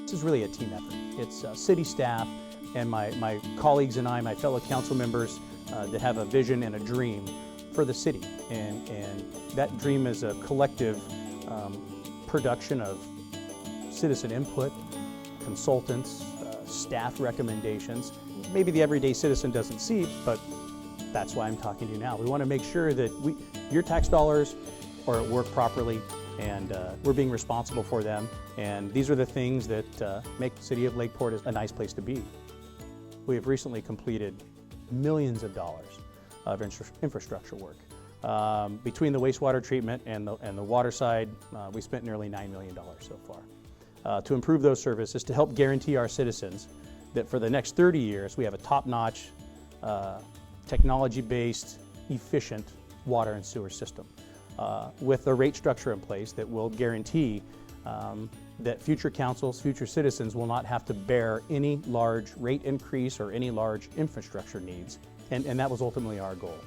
This is really a team effort. It's city staff and my colleagues and I, my fellow council members that have a vision and a dream for the city. And that dream is a collective production of citizen input, consultants, staff recommendations. Maybe the everyday citizen doesn't see it, but that's why I'm talking to you now. We want to make sure that your tax dollars are at work properly, and we're being responsible for them. And these are the things that make the city of Lakeport a nice place to be. We have recently completed millions of dollars of infrastructure work. Between the wastewater treatment and the water side, we spent nearly $9 million so far. To improve those services, to help guarantee our citizens that for the next 30 years we have a top-notch, technology-based, efficient water and sewer system with a rate structure in place that will guarantee that future councils, future citizens will not have to bear any large rate increase or any large infrastructure needs. And that was ultimately our goal.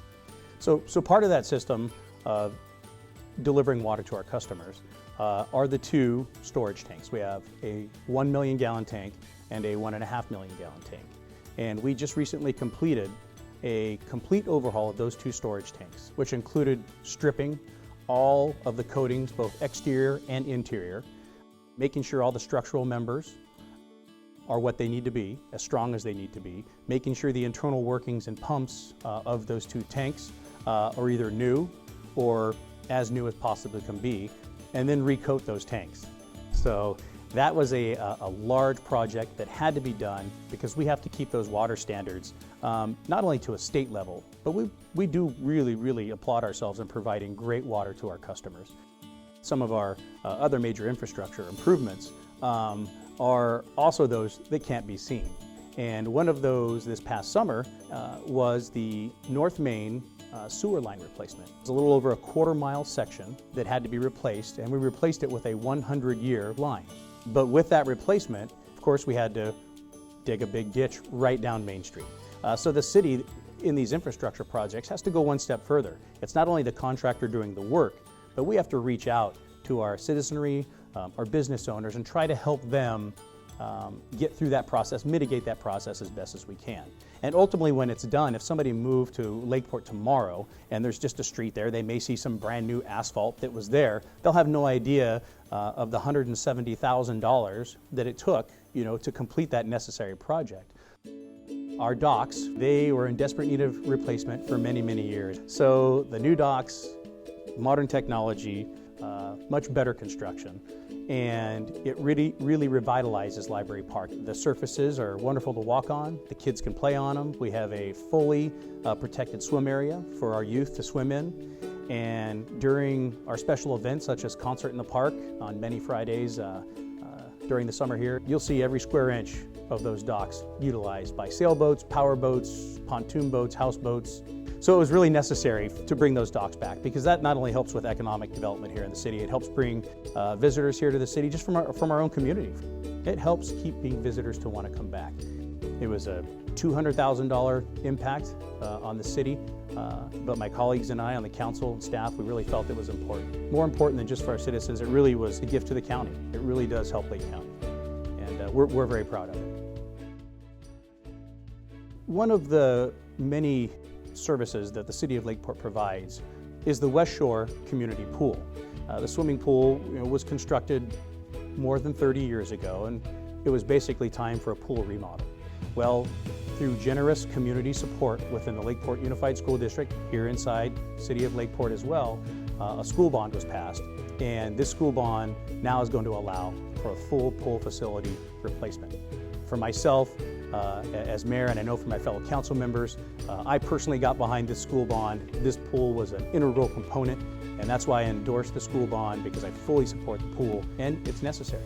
So part of that system of delivering water to our customers are the two storage tanks. We have a 1 million gallon tank and a 1.5 million gallon tank. And we just recently completed a complete overhaul of those two storage tanks, which included stripping all of the coatings, both exterior and interior, making sure all the structural members are what they need to be, as strong as they need to be, making sure the internal workings and pumps of those two tanks are either new or as new as possibly can be, and then recoat those tanks. So that was a large project that had to be done because we have to keep those water standards not only to a state level, but we do really applaud ourselves in providing great water to our customers. Some of our other major infrastructure improvements are also those that can't be seen. And one of those this past summer was the North Main sewer line replacement. It's a little over a quarter-mile section that had to be replaced, and we replaced it with a 100-year line. But with that replacement, of course, we had to dig a big ditch right down Main Street. So the city in these infrastructure projects has to go one step further. It's not only the contractor doing the work, but we have to reach out to our citizenry, our business owners, and try to help them get through that process, mitigate that process as best as we can. And ultimately, when it's done, if somebody moved to Lakeport tomorrow and there's just a street there, they may see some brand new asphalt that was there. They'll have no idea of the $170,000 that it took, to complete that necessary project. Our docks, they were in desperate need of replacement for many years. So the new docks, modern technology, much better construction, and it really revitalizes Library Park. The surfaces are wonderful to walk on. The kids can play on them. We have a fully protected swim area for our youth to swim in. And during our special events, such as Concert in the Park on many Fridays during the summer here, you'll see every square inch of those docks utilized by sailboats, power boats, pontoon boats, houseboats. So it was really necessary to bring those docks back, because that not only helps with economic development here in the city, it helps bring visitors here to the city just from our own community. It helps keep visitors to want to come back. It was a $200,000 impact on the city, but my colleagues and I on the council and staff, we really felt it was important. More important than just for our citizens, it really was a gift to the county. It really does help Lake County, and we're very proud of it. One of the many services that the City of Lakeport provides is the West Shore Community Pool. The swimming pool was constructed more than 30 years ago, and it was basically time for a pool remodel. Well, through generous community support within the Lakeport Unified School District, here inside City of Lakeport as well, a school bond was passed, and this school bond now is going to allow for a full pool facility replacement. For myself, as mayor, and I know for my fellow council members, I personally got behind this school bond. This pool was an integral component, and that's why I endorsed the school bond, because I fully support the pool, and it's necessary.